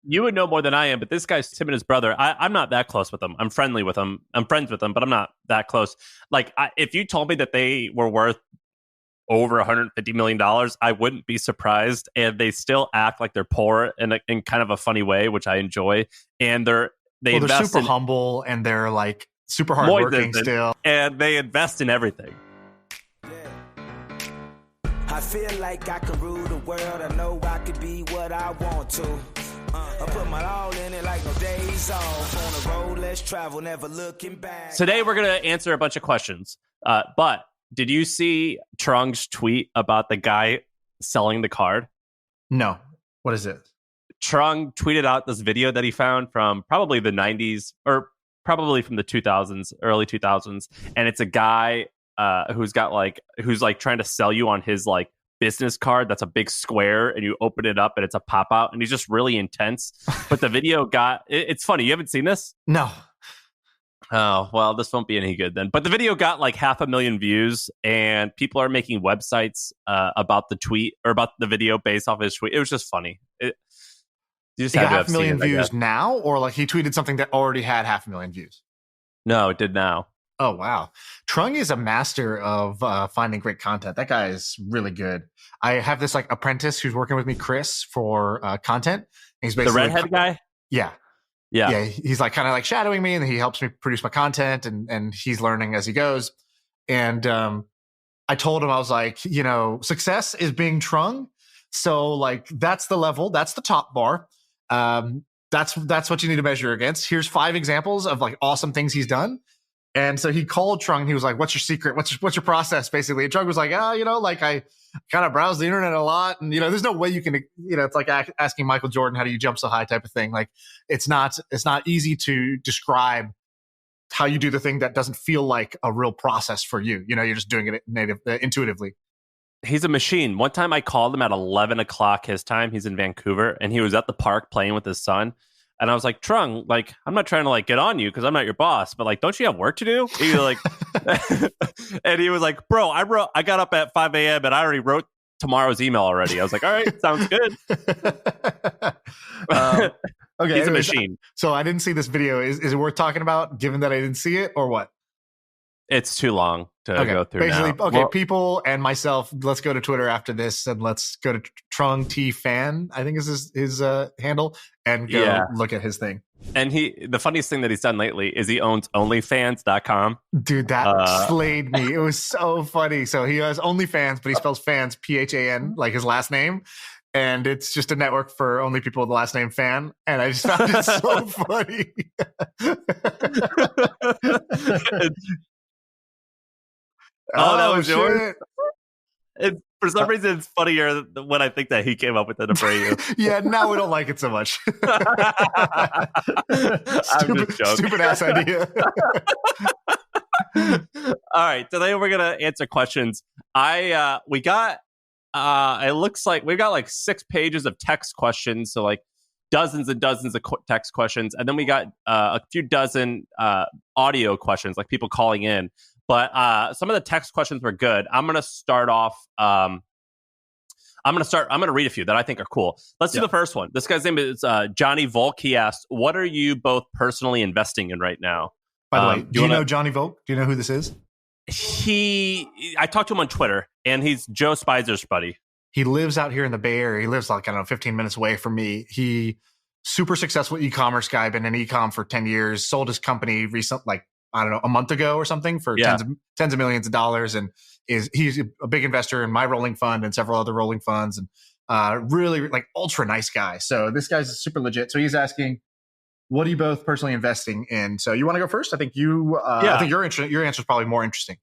you would know more than I am, but this guy's Tim and his brother. I'm not that close with them. I'm friendly with them. I'm friends with them, but I'm not that close. Like, if you told me that they were worth over $150 million, I wouldn't be surprised. And they still act like they're poor in kind of a funny way, which I enjoy. And they're super humble, and they're like super hardworking still. And they invest in everything. I feel like I can rule the world. I know I could be what I want to. I put my all in it like no days off. On the road, let's travel, never looking back. Today we're going to answer a bunch of questions. But did you see Trung's tweet about the guy selling the card? No. What is it? Trung tweeted out this video that he found from probably the 90s or probably from the 2000s, early 2000s. And it's a guy who's trying to sell you on his like business card that's a big square, and you open it up and it's a pop out, and he's just really intense. But the video it's funny. You haven't seen this? No. Oh, well, this won't be any good then. But the video got like 500,000 views, and people are making websites about the tweet or about the video based off his tweet. It was just funny. You just he had got to have 500,000 seen it, views now, or like he tweeted something that already had 500,000 views? No, it did now. Oh, wow. Trung is a master of finding great content. That guy is really good. I have this like apprentice who's working with me, Chris, for content. He's basically the redhead guy? Yeah. Yeah. He's like kind of like shadowing me, and he helps me produce my content, and he's learning as he goes. And I told him, I was like, success is being Trung. So like, that's the level, that's the top bar. That's what you need to measure against. Here's 5 examples of like awesome things he's done. And so he called Trung. He was like, "What's your secret? What's your process?" Basically, and Trung was like, like I kind of browse the internet a lot, and there's no way you can, it's like asking Michael Jordan, "How do you jump so high?" type of thing. Like, it's not easy to describe how you do the thing that doesn't feel like a real process for you. You're just doing it intuitively. He's a machine. One time I called him at 11 o'clock his time. He's in Vancouver, and he was at the park playing with his son. And I was like, Trung, like, I'm not trying to like get on you because I'm not your boss, but like, don't you have work to do? He was like, and he was like, bro, I got up at 5 a.m. and I already wrote tomorrow's email already. I was like, all right, sounds good. Okay, he's a machine. So I didn't see this video. Is it worth talking about, given that I didn't see it, or what? It's too long to go through. Basically, now. Okay, well, people and myself, let's go to Twitter after this, and let's go to Trung T Fan, I think is his handle, and go look at his thing. And the funniest thing that he's done lately is he owns OnlyFans.com. Dude, that slayed me. It was so funny. So he has OnlyFans, but he spells fans PHAN, like his last name. And it's just a network for only people with the last name Fan. And I just found it so funny. That was yours? For some reason, it's funnier when I think that he came up with it for you. Yeah, now we don't like it so much. Stupid ass idea. All right, today we're gonna answer questions. It looks like we've got like 6 pages of text questions, so like dozens and dozens of text questions, and then we got a few dozen audio questions, like people calling in. But some of the text questions were good. I'm going to start off. I'm going to read a few that I think are cool. Let's do the first one. This guy's name is Johnny Volk. He asked, "What are you both personally investing in right now?" By the way, do you know Johnny Volk? Do you know who this is? I talked to him on Twitter, and he's Joe Spizer's buddy. He lives out here in the Bay Area. He lives like, 15 minutes away from me. He super successful e-commerce guy, been in e-com for 10 years, sold his company a month ago or something for tens of millions of dollars, and he's a big investor in my rolling fund and several other rolling funds, and really like ultra nice guy. So this guy's super legit. So he's asking, what are you both personally investing in? So you want to go first? I think I think your answer is probably more interesting.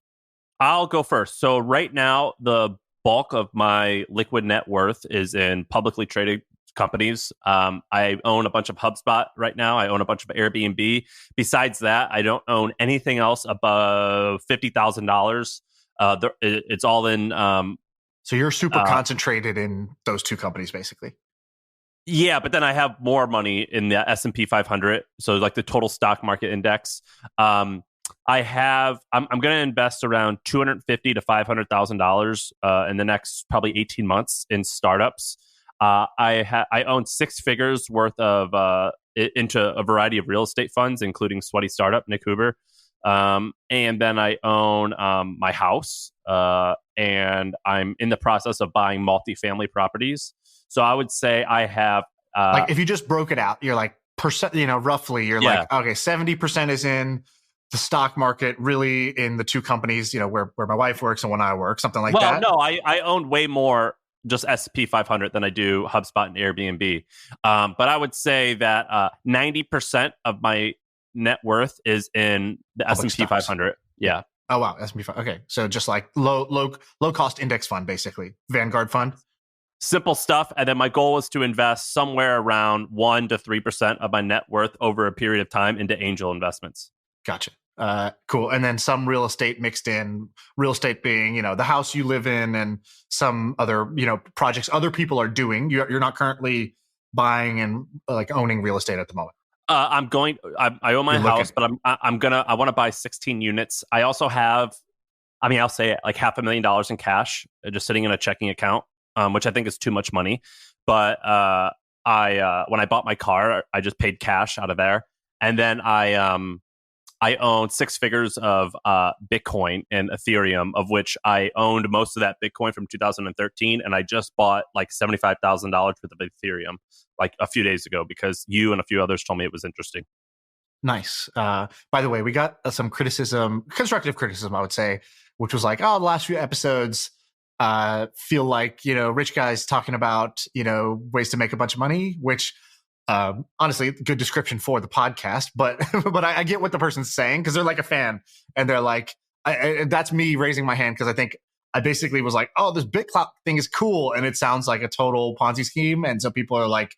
I'll go first. So right now, the bulk of my liquid net worth is in publicly traded companies. I own a bunch of HubSpot right now. I own a bunch of Airbnb. Besides that, I don't own anything else above $50,000. It's all in. So you're super concentrated in those 2 companies, basically. Yeah, but then I have more money in the S&P 500. So like the total stock market index. I'm going to invest around $250,000 to $500,000 in the next probably 18 months in startups. I own 6 figures worth of into a variety of real estate funds, including Sweaty Startup, Nick Huber. And then I own my house, and I'm in the process of buying multifamily properties. So I would say I have like if you just broke it out, you're like percent, roughly you're like, okay, 70% is in the stock market, really in the 2 companies, where my wife works and when I work, something like that. Well, no, I own way more just S&P 500 than I do HubSpot and Airbnb. But I would say that 90% of my net worth is in the S&P 500. Yeah. Oh wow, S&P 500. Okay, so just like low cost index fund, basically Vanguard fund. Simple stuff. And then my goal is to invest somewhere around 1 to 3% of my net worth over a period of time into angel investments. Gotcha. Cool. And then some real estate mixed in, real estate being, the house you live in and some other, projects other people are doing. You're not currently buying and like owning real estate at the moment. I own my house, but I want to buy 16 units. I also have, I'll say it, like $500,000 in cash just sitting in a checking account, which I think is too much money. But when I bought my car, I just paid cash out of there. And then I own 6 figures of Bitcoin and Ethereum, of which I owned most of that Bitcoin from 2013. And I just bought like $75,000 worth of Ethereum like a few days ago because you and a few others told me it was interesting. Nice. By the way, we got some criticism, constructive criticism, I would say, which was like, the last few episodes feel like, rich guys talking about, ways to make a bunch of money, which honestly, good description for the podcast, but I get what the person's saying because they're like a fan and they're like, that's me raising my hand because I think I basically was like, oh, this BitClout thing is cool and it sounds like a total Ponzi scheme, and so people are like,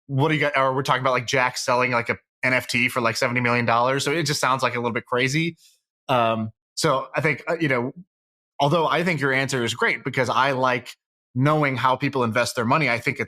what do you got? Or we're talking about like Jack selling like a NFT for like $70 million, so it just sounds like a little bit crazy. So I think although I think your answer is great because I like knowing how people invest their money. I think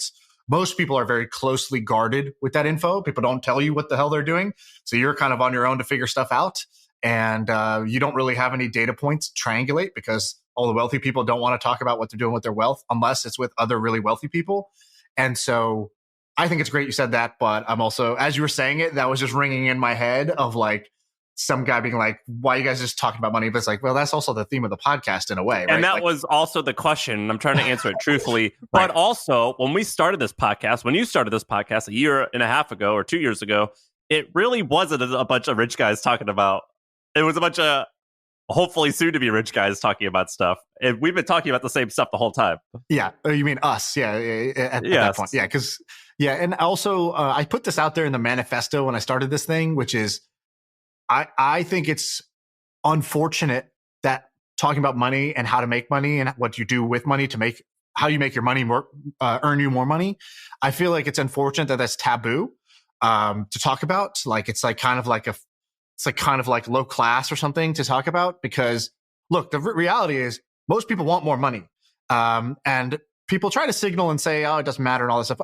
most people are very closely guarded with that info. People don't tell you what the hell they're doing. So you're kind of on your own to figure stuff out. And you don't really have any data points to triangulate because all the wealthy people don't want to talk about what they're doing with their wealth unless it's with other really wealthy people. And so I think it's great you said that. But I'm also, as you were saying it, that was just ringing in my head of like some guy being like, why are you guys just talking about money? But it's like, well, that's also the theme of the podcast in a way. Right? And that was also the question. I'm trying to answer it truthfully. But also, when we started this podcast, when you started this podcast a year and a half ago or 2 years ago, it really wasn't a bunch of rich guys talking about, it was a bunch of hopefully soon to be rich guys talking about stuff. And we've been talking about the same stuff the whole time. Yeah. You mean us? Yeah. At that point. Yeah. Because, and also I put this out there in the manifesto when I started this thing, which is, I think it's unfortunate that talking about money and how to make money and what you do with money to how you make your money more, earn you more money. I feel like it's unfortunate that that's taboo to talk about. Like it's kind of like low class or something to talk about because look, the reality is most people want more money, and people try to signal and say, oh, it doesn't matter and all this stuff.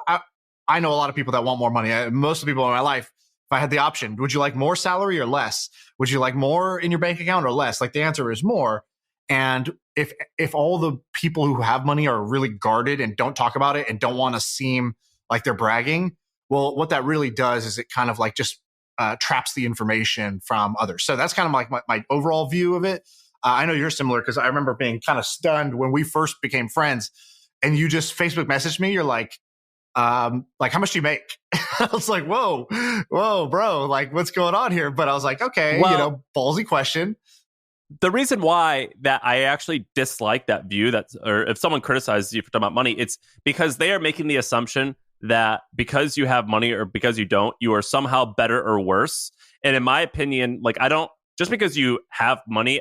I know a lot of people that want more money. Most of the people in my life. If I had the option, would you like more salary or less? Would you like more in your bank account or less? Like the answer is more. And if all the people who have money are really guarded and don't talk about it and don't want to seem like they're bragging, well, what that really does is it kind of like just traps the information from others. So that's kind of like my overall view of it. I know you're similar because I remember being kind of stunned when we first became friends and you just Facebook messaged me. You're like how much do you make? I was like, whoa, bro, like what's going on here? But I was like, okay, ballsy question. The reason why that I actually dislike that view or if someone criticizes you for talking about money, it's because they are making the assumption that because you have money or because you don't, you are somehow better or worse. And in my opinion, like just because you have money,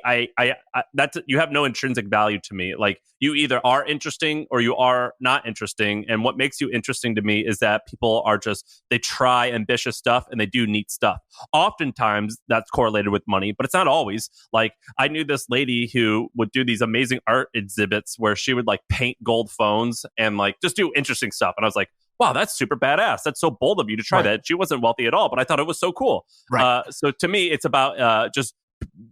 you have no intrinsic value to me. Like you either are interesting or you are not interesting. And what makes you interesting to me is that people they try ambitious stuff and they do neat stuff. Oftentimes that's correlated with money, but it's not always. Like I knew this lady who would do these amazing art exhibits where she would like paint gold phones and like just do interesting stuff. And I was like, wow, that's super badass. That's so bold of you to try that. She wasn't wealthy at all, but I thought it was so cool. Right. So to me, it's about just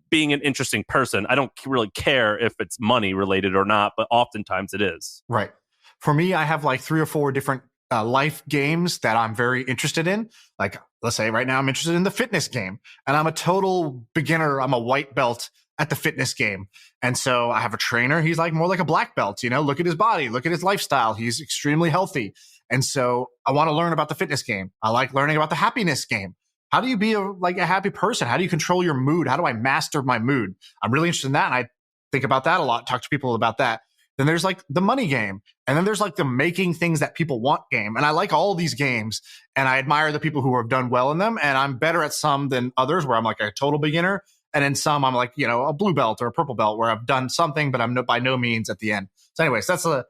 being an interesting person. I don't really care if it's money related or not, but oftentimes it is. Right. For me, I have like 3 or 4 different life games that I'm very interested in. Like, let's say right now I'm interested in the fitness game, and I'm a total beginner. I'm a white belt at the fitness game. And so I have a trainer. He's like more like a black belt, look at his body, look at his lifestyle. He's extremely healthy. And so I want to learn about the fitness game. I like learning about the happiness game. How do you be a happy person? How do you control your mood? How do I master my mood? I'm really interested in that. And I think about that a lot, talk to people about that. Then there's like the money game. And then there's like the making things that people want game. And I like all these games, and I admire the people who have done well in them. And I'm better at some than others where I'm like a total beginner. And in some, I'm like, a blue belt or a purple belt where I've done something, but I'm by no means at the end. So anyways, that's a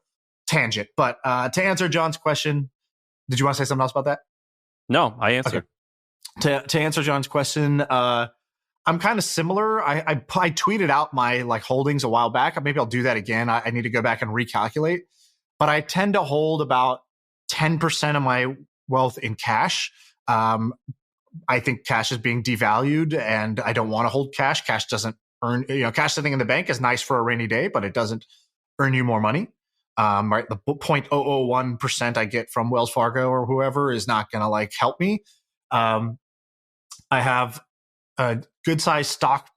tangent. But to answer John's question, did you want to say something else about that? No, I answered. Okay. To answer John's question, I'm kind of similar. I tweeted out my like holdings a while back. Maybe I'll do that again. I need to go back and recalculate. But I tend to hold about 10% of my wealth in cash. I think cash is being devalued, and I don't want to hold cash. Cash doesn't earn, cash sitting in the bank is nice for a rainy day, but it doesn't earn you more money. Right. The 0.001% I get from Wells Fargo or whoever is not going to like help me. I have a good sized stock,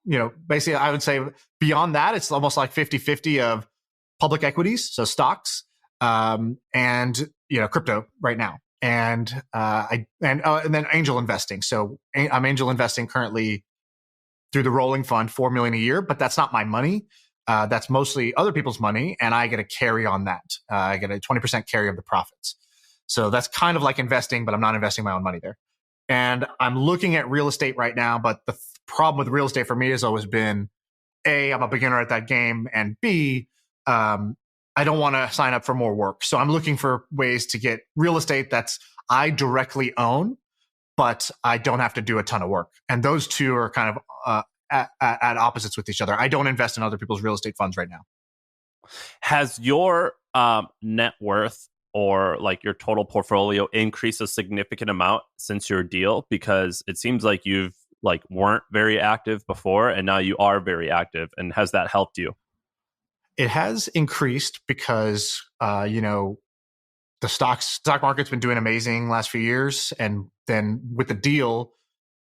basically I would say beyond that, it's almost like 50-50 of public equities. So stocks, and, crypto right now. And then angel investing. So I'm angel investing currently through the rolling fund, $4 million a year, but that's not my money. That's mostly other people's money, and I get a carry on that. I get a 20% carry of the profits. So that's kind of like investing, but I'm not investing my own money there. And I'm looking at real estate right now, but the problem with real estate for me has always been, A, I'm a beginner at that game, and B, I don't want to sign up for more work. So I'm looking for ways to get real estate that's I directly own, but I don't have to do a ton of work. And those two are kind of at opposites with each other. I don't invest in other people's real estate funds right now. Has your net worth or like your total portfolio increased a significant amount since your deal? Because it seems like you've like weren't very active before, and now you are very active. And has that helped you? It has increased because, the stock market's been doing amazing last few years. And then with the deal,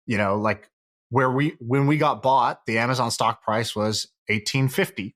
like when we got bought, the Amazon stock price was $18.50.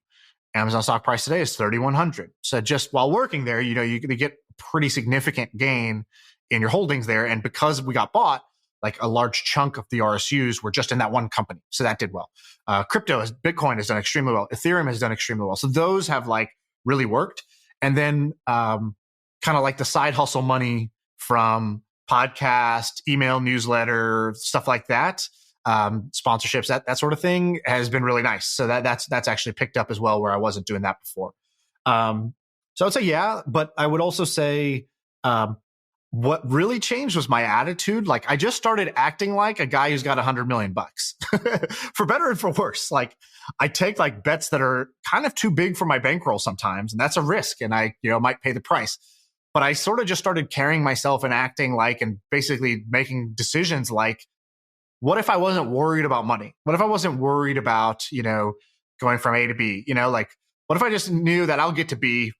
Amazon stock price today is $3,100. So just while working there, you get a pretty significant gain in your holdings there. And because we got bought, like a large chunk of the RSUs were just in that one company. So that did well. Bitcoin has done extremely well. Ethereum has done extremely well. So those have like really worked. And then kind of like the side hustle money from podcast, email, newsletter, stuff like that, sponsorships, that sort of thing has been really nice. So that's actually picked up as well, where I wasn't doing that before. So I would say, yeah, but I would also say, what really changed was my attitude. Like I just started acting like a guy who's got $100 million for better and for worse. Like I take like bets that are kind of too big for my bankroll sometimes, and that's a risk, and I, might pay the price. But I sort of just started carrying myself and acting like, and basically making decisions like, what if I wasn't worried about money? What if I wasn't worried about, going from A to B? Like what if I just knew that I'll get to B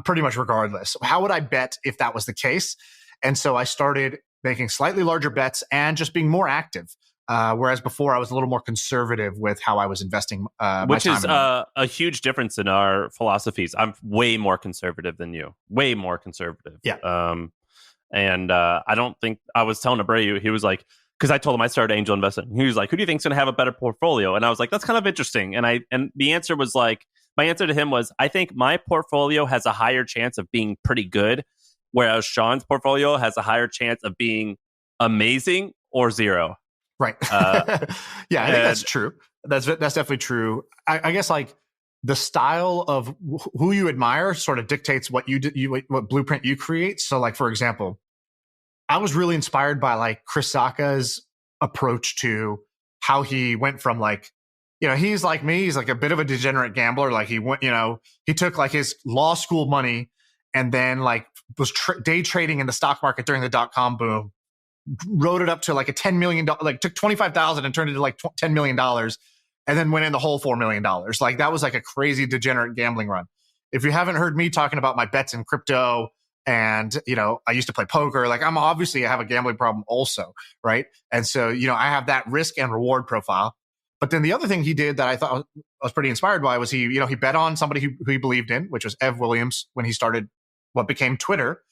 pretty much regardless? How would I bet if that was the case? And so I started making slightly larger bets and just being more active. Whereas before I was a little more conservative with how I was investing. Which is a huge difference in our philosophies. I'm way more conservative than you. Way more conservative. Yeah. And I don't think, I was telling Abreu, he was like, because I told him I started angel investing. He was like, who do you think's going to have a better portfolio? And I was like, that's kind of interesting. And the answer was like, my answer to him was, I think my portfolio has a higher chance of being pretty good, whereas Shaan's portfolio has a higher chance of being amazing or zero. Right. Yeah, I think that's true. That's definitely true. I guess like the style of who you admire sort of dictates what what blueprint you create. So like, for example, I was really inspired by like Chris Sacca's approach to how he went from like, he's like me. He's like a bit of a degenerate gambler. Like he went, he took like his law school money and then like was day trading in the stock market during the .com boom, wrote it up to like a $10 million, like took 25,000 and turned it to like $10 million, and then went in the whole $4 million. Like that was like a crazy degenerate gambling run. if you haven't heard me talking about my bets in crypto, and, I used to play poker, like I have a gambling problem also, right? And so, I have that risk and reward profile. But then the other thing he did that I thought I was pretty inspired by was he bet on somebody who he believed in, which was Ev Williams, when he started what became Twitter.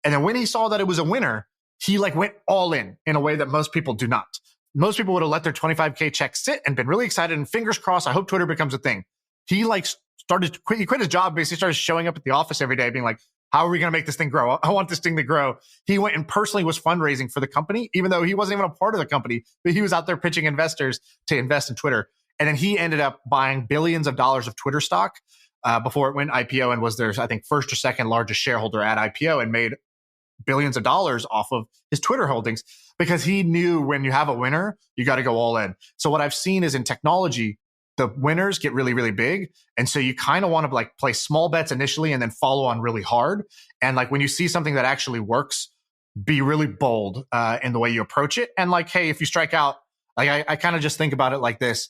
And then when he saw that it was a winner, he went all in a way that most people do not. Most people would have let their 25K check sit and been really excited and fingers crossed, I hope Twitter becomes a thing. He he quit his job, basically started showing up at the office every day being like, how are we going to make this thing grow? I want this thing to grow. He went and personally was fundraising for the company, even though he wasn't even a part of the company, but he was out there pitching investors to invest in Twitter. And then he ended up buying billions of dollars of Twitter stock before it went IPO, and was their, I think, first or second largest shareholder at IPO, and made billions of dollars off of his Twitter holdings, because he knew when you have a winner, you got to go all in. So what I've seen is in technology, the winners get really, really big. And so you kind of want to play small bets initially and then follow on really hard. And when you see something that actually works, be really bold in the way you approach it. And hey, if you strike out, I kind of just think about it like this.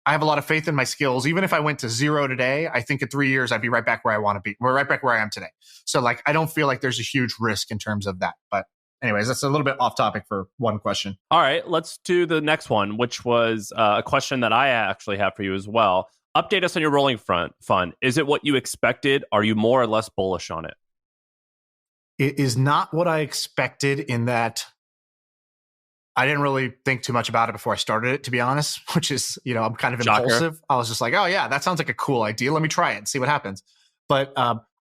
I have a lot of faith in my skills. Even if I went to 0 today, I think in 3 years, I'd be right back where I want to be. We're right back where I am today. So I don't feel like there's a huge risk in terms of that. But anyways, that's a little bit off topic for one question. All right, let's do the next one, which was a question that I actually have for you as well. Update us on your rolling fund. Is it what you expected? Are you more or less bullish on it? It is not what I expected, in that I didn't really think too much about it before I started it, to be honest, which is, I'm kind of impulsive. I was just like, oh yeah, that sounds like a cool idea. Let me try it and see what happens. But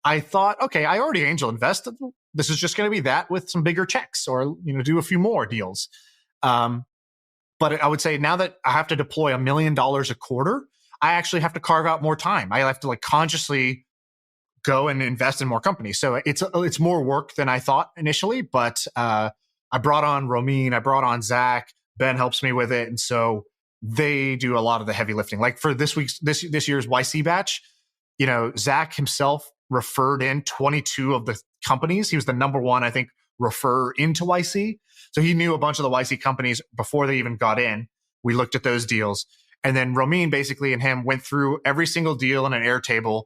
I thought, okay, I already angel invested. This is just going to be that with some bigger checks, or, do a few more deals. But I would say now that I have to deploy $1 million a quarter, I actually have to carve out more time. I have to consciously go and invest in more companies. So it's more work than I thought initially, but I brought on Romeen, I brought on Zach, Ben helps me with it. And so they do a lot of the heavy lifting. Like for this year's YC batch, Zach himself referred in 22 of the companies. He was the number one, I think, refer into YC. So he knew a bunch of the YC companies before they even got in. We looked at those deals. And then Romeen basically and him went through every single deal in an Airtable,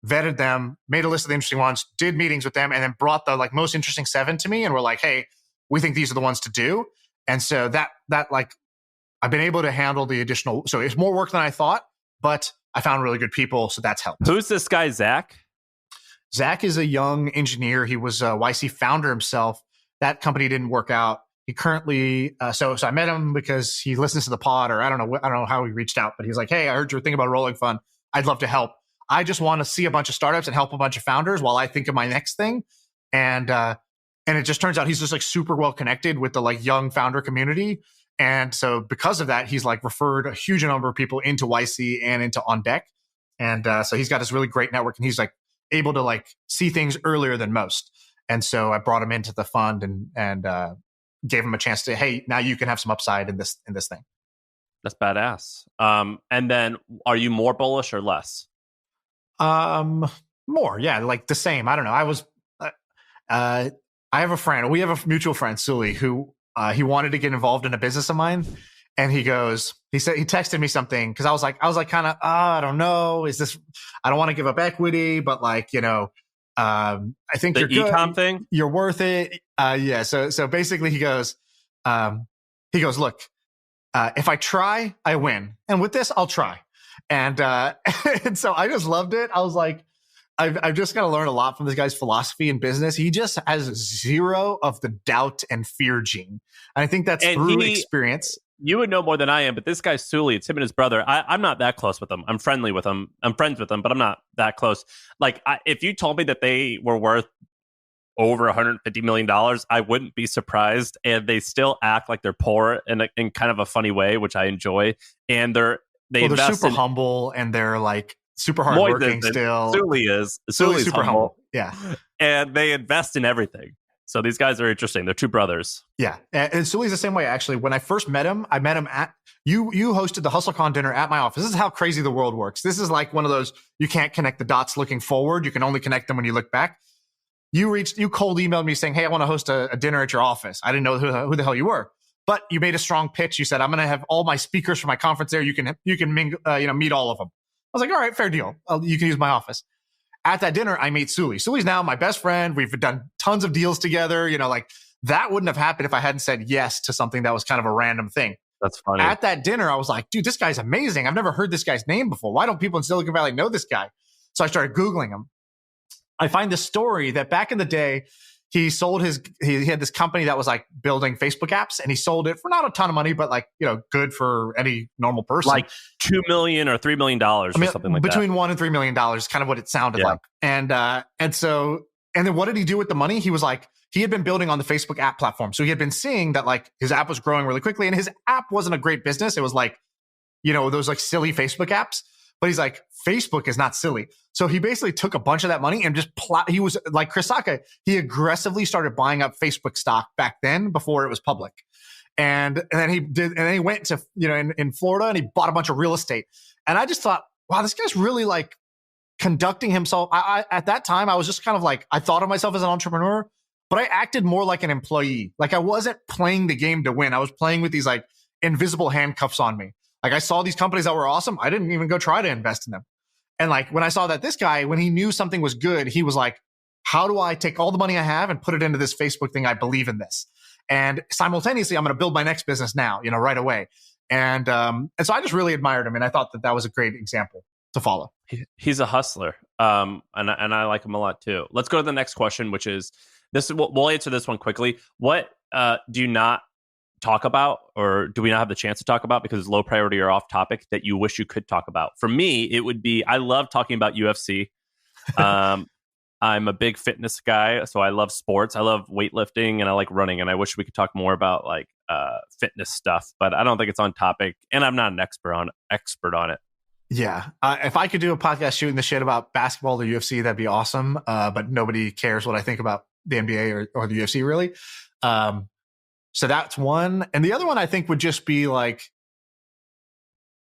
vetted them, made a list of the interesting ones, did meetings with them, and then brought the most interesting 7 to me. And we're like, hey, we think these are the ones to do. And so that I've been able to handle the additional. So it's more work than I thought, but I found really good people. So that's helped. Who's this guy, Zach? Zach is a young engineer. He was a YC founder himself. That company didn't work out. He currently, so I met him because he listens to the pod, or I don't know how he reached out, but he's like, hey, I heard you were thinking about a rolling fund. I'd love to help. I just want to see a bunch of startups and help a bunch of founders while I think of my next thing. And it just turns out he's just super well connected with the young founder community. And so because of that, he's referred a huge number of people into YC and into On Deck. And so he's got this really great network, and he's able to see things earlier than most. And so I brought him into the fund and gave him a chance to, hey, now you can have some upside in this thing. That's badass. And then are you more bullish or less? More, yeah, the same. I don't know. I was, I have a friend. We have a mutual friend, Sully, who he wanted to get involved in a business of mine, and he texted me something because I was kind of, I don't know, is this? I don't want to give up equity, but I think the you're ecom good. Thing. You're worth it. Yeah. So basically, he goes, look, if I try, I win, and with this, I'll try. And and so I just loved it. I was like, I've just got to learn a lot from this guy's philosophy in business. He just has zero of the doubt and fear gene. And I think that's through experience. You would know more than I am, but this guy, Sully, it's him and his brother. I'm not that close with him. I'm friendly with him. I'm friends with him, but I'm not that close. If you told me that they were worth over $150 million, I wouldn't be surprised. And they still act like they're poor in kind of a funny way, which I enjoy. And they're super humble, and they're super hardworking still. Sully's super humble. Yeah. And they invest in everything. So these guys are interesting. They're two brothers. Yeah. And Sully's the same way, actually. When I first met him, I met him at, you hosted the HustleCon dinner at my office. This is how crazy the world works. This is one of those, you can't connect the dots looking forward. You can only connect them when you look back. You cold emailed me saying, hey, I want to host a dinner at your office. I didn't know who the hell you were. But you made a strong pitch. You said, I'm going to have all my speakers for my conference there. You can meet all of them. I was like, all right, fair deal. You can use my office. at that dinner, I meet Sully. Sully's now my best friend. We've done tons of deals together. You know, like that wouldn't have happened if I hadn't said yes to something that was kind of a random thing. That's funny. At that dinner, I was like, dude, this guy's amazing. I've never heard this guy's name before. Why don't people in Silicon Valley know this guy? So I started Googling him. I find this story that back in the day, he sold he had this company that was like building Facebook apps, and he sold it for not a ton of money, but like, you know, good for any normal person. Like $2 million or $3 million or something like between that. $1 and $3 million is kind of what it sounded like. And then what did he do with the money? He was like, he had been building on the Facebook app platform. So he had been seeing that like his app was growing really quickly, and his app wasn't a great business. It was like, you know, those like silly Facebook apps. But he's like, Facebook is not silly. So he basically took a bunch of that money and just he was like Chris Sacca. He aggressively started buying up Facebook stock back then before it was public. And then he went to, you know, in Florida, and he bought a bunch of real estate. And I just thought, wow, this guy's really like conducting himself. At that time, I was just kind of like, I thought of myself as an entrepreneur, but I acted more like an employee. Like I wasn't playing the game to win. I was playing with these like invisible handcuffs on me. Like I saw these companies that were awesome. I didn't even go try to invest in them. And like when I saw that this guy, when he knew something was good, he was like, how do I take all the money I have and put it into this Facebook thing? I believe in this. And simultaneously, I'm going to build my next business now, you know, right away. And so I just really admired him. And I thought that was a great example to follow. He's a hustler. And I like him a lot too. Let's go to the next question, which is this. We'll answer this one quickly. What do you not talk about, or do we not have the chance to talk about because it's low priority or off topic that you wish you could talk about? For me, it would be, I love talking about UFC. I'm a big fitness guy, so I love sports. I love weightlifting and I like running, and I wish we could talk more about like fitness stuff, but I don't think it's on topic, and I'm not an expert on it. Yeah. If I could do a podcast shooting the shit about basketball or UFC, that'd be awesome. But nobody cares what I think about the NBA or the UFC really. So that's one. And the other one I think would just be like,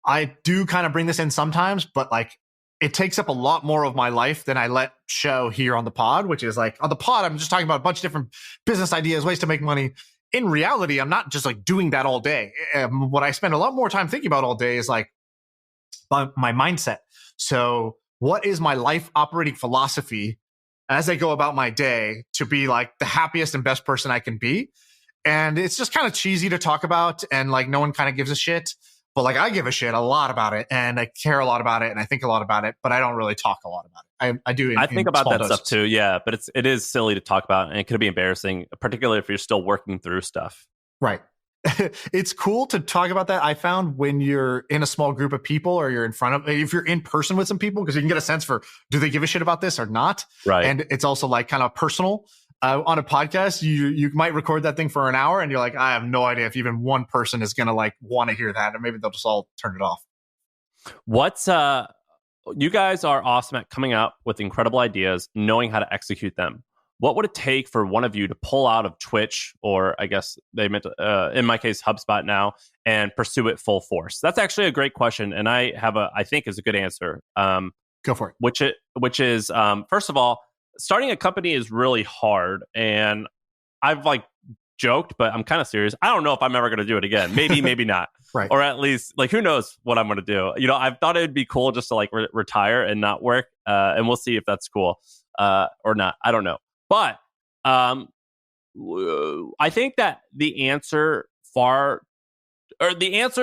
I do kind of bring this in sometimes, but like it takes up a lot more of my life than I let show here on the pod, which is like on the pod, I'm just talking about a bunch of different business ideas, ways to make money. In reality, I'm not just like doing that all day. What I spend a lot more time thinking about all day is like my mindset. So what is my life operating philosophy as I go about my day to be like the happiest and best person I can be? And it's just kind of cheesy to talk about, and like no one kind of gives a shit, but like I give a shit a lot about it, and I care a lot about it, and I think a lot about it, but I don't really talk a lot about it. I do. I think about that stuff too. Yeah. But it is silly to talk about, and it could be embarrassing, particularly if you're still working through stuff. Right. It's cool to talk about that. I found when you're in a small group of people, or you're if you're in person with some people, because you can get a sense for, do they give a shit about this or not? Right. And it's also like kind of personal. On a podcast, you might record that thing for an hour, and you're like, I have no idea if even one person is going to like want to hear that, and maybe they'll just all turn it off. What's you guys are awesome at coming up with incredible ideas, knowing how to execute them. What would it take for one of you to pull out of Twitch, or I guess they meant in my case HubSpot now, and pursue it full force? That's actually a great question, and I think is a good answer. Go for it. Which is first of all, starting a company is really hard, and I've like joked, but I'm kind of serious. I don't know if I'm ever going to do it again. Maybe, maybe not. Right. Or at least like, who knows what I'm going to do? You know, I've thought it'd be cool just to like retire and not work. And we'll see if that's cool or not. I don't know. But I think that the answer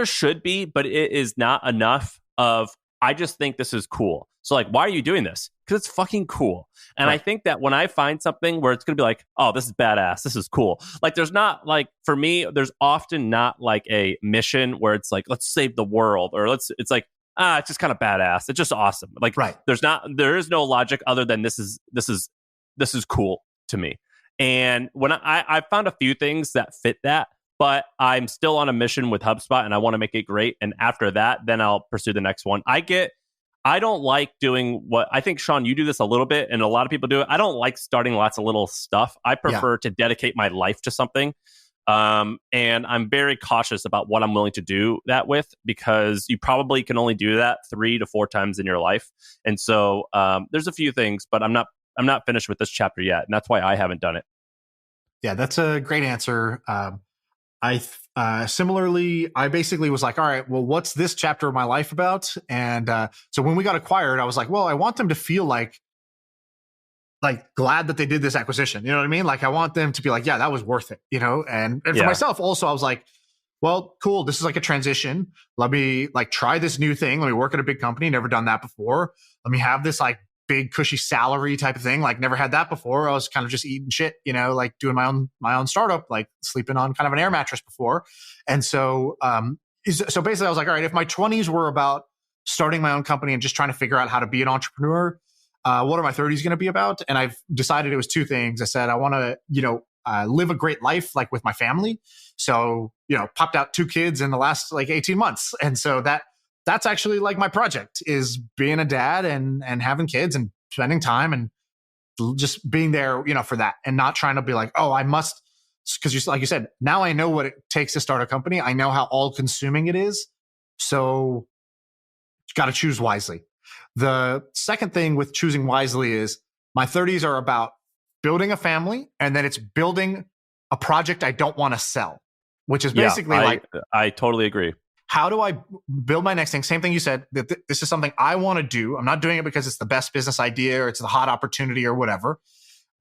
should be, but it is not enough of, I just think this is cool. So like, why are you doing this? Because it's fucking cool. And right. I think that when I find something where it's going to be like, oh, this is badass, this is cool. Like there's not like, for me, there's often not like a mission where it's like, let's save the world, or it's like, it's just kind of badass. It's just awesome. Like right. There is no logic other than this is cool to me. And when I found a few things that fit that, but I'm still on a mission with HubSpot and I want to make it great. And after that, then I'll pursue the next one. I don't like doing what I think, Shaan, you do this a little bit, and a lot of people do it. I don't like starting lots of little stuff. I prefer to dedicate my life to something. And I'm very cautious about what I'm willing to do that with, because you probably can only do that 3 to 4 times in your life. And so there's a few things, but I'm not finished with this chapter yet. And that's why I haven't done it. Yeah, that's a great answer. Similarly, I basically was like, all right, well, what's this chapter of my life about? And so when we got acquired, I was like, well, I want them to feel like like glad that they did this acquisition. You know what I mean? Like I want them to be like, yeah, that was worth it, you know? And for myself also, I was like, well, cool. This is like a transition. Let me like try this new thing. Let me work at a big company. Never done that before. Let me have this like big cushy salary type of thing. Like never had that before. I was kind of just eating shit, you know, like doing my own startup, like sleeping on kind of an air mattress before. And so, so basically I was like, all right, if my 20s were about starting my own company and just trying to figure out how to be an entrepreneur, what are my 30s going to be about? And I've decided it was two things. I said, I want to, you know, live a great life, like with my family. So, you know, popped out 2 kids in the last like 18 months. And so that's actually like my project is being a dad and having kids and spending time and just being there, you know, for that and not trying to be like, oh, I must, because like you said, now I know what it takes to start a company. I know how all consuming it is. So got to choose wisely. The second thing with choosing wisely is my 30s are about building a family, and then it's building a project I don't want to sell, which is basically I totally agree. How do I build my next thing? Same thing you said, that this is something I want to do. I'm not doing it because it's the best business idea or it's the hot opportunity or whatever.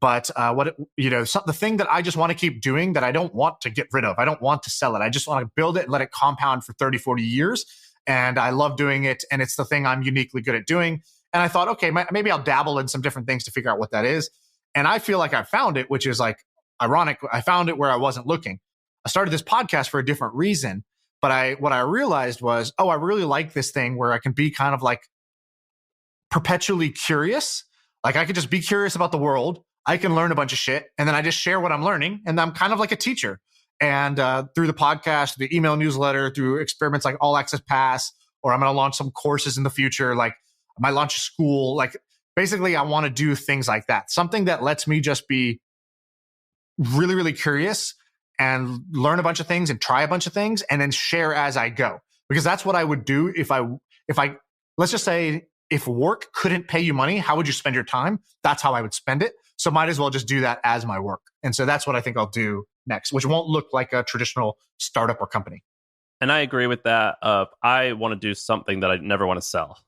But the thing that I just want to keep doing that I don't want to get rid of. I don't want to sell it. I just want to build it and let it compound for 30, 40 years. And I love doing it. And it's the thing I'm uniquely good at doing. And I thought, okay, maybe I'll dabble in some different things to figure out what that is. And I feel like I found it, which is like ironic. I found it where I wasn't looking. I started this podcast for a different reason. But what I realized was, I really like this thing where I can be kind of like perpetually curious. Like I could just be curious about the world. I can learn a bunch of shit. And then I just share what I'm learning. And I'm kind of like a teacher. And through the podcast, the email newsletter, through experiments like All Access Pass, or I'm going to launch some courses in the future. Like I might launch a school. Like basically I want to do things like that. Something that lets me just be really, really curious and learn a bunch of things and try a bunch of things and then share as I go. Because that's what I would do if I let's just say if work couldn't pay you money, how would you spend your time? That's how I would spend it. So might as well just do that as my work. And so that's what I think I'll do next, which won't look like a traditional startup or company. And I agree with that. I want to do something that I never want to sell.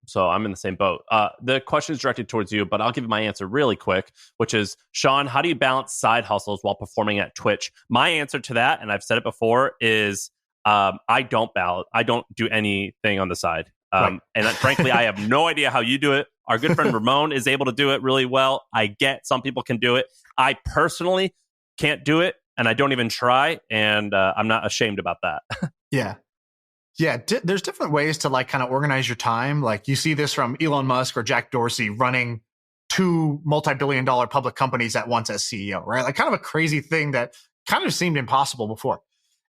So I'm in the same boat. The question is directed towards you, but I'll give you my answer really quick, which is, Shaan, how do you balance side hustles while performing at Twitch? My answer to that, and I've said it before, is I don't do anything on the side. Right. And frankly, I have no idea how you do it. Our good friend Ramon is able to do it really well. I get some people can do it. I personally can't do it, and I don't even try, and I'm not ashamed about that. Yeah. There's different ways to like kind of organize your time. Like you see this from Elon Musk or Jack Dorsey running 2 multi-billion-dollar public companies at once as CEO, right? Like kind of a crazy thing that kind of seemed impossible before.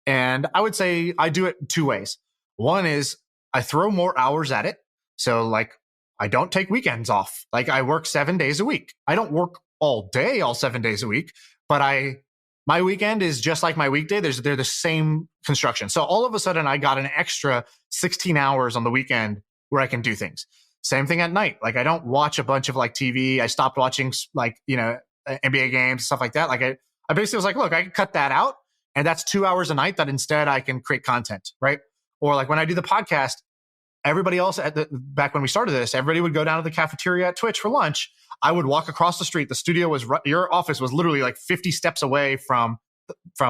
And I would say I do it 2 ways. One is I throw more hours at it. So like I don't take weekends off. Like I work 7 days a week. I don't work all day, all 7 days a week, but my weekend is just like my weekday. They're the same construction. So all of a sudden I got an extra 16 hours on the weekend where I can do things. Same thing at night. Like I don't watch a bunch of like TV. I stopped watching like, NBA games, stuff like that. Like I basically was like, look, I can cut that out. And that's 2 hours a night that instead I can create content, right? Or like when I do the podcast, everybody else back when we started this, everybody would go down to the cafeteria at Twitch for lunch. I would walk across the street. The studio your office was literally like 50 steps away from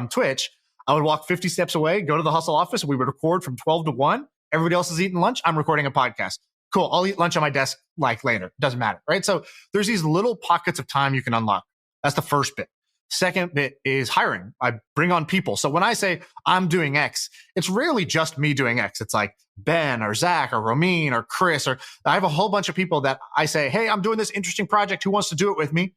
Twitch. I would walk 50 steps away, go to the Hustle office. We would record from 12 to 1. Everybody else is eating lunch. I'm recording a podcast. Cool. I'll eat lunch on my desk like later. Doesn't matter, right? So there's these little pockets of time you can unlock. That's the first bit. Second bit is hiring. I bring on people. So when I say I'm doing X, it's rarely just me doing X. It's like Ben or Zach or Romeen or Chris, or I have a whole bunch of people that I say, hey, I'm doing this interesting project. Who wants to do it with me?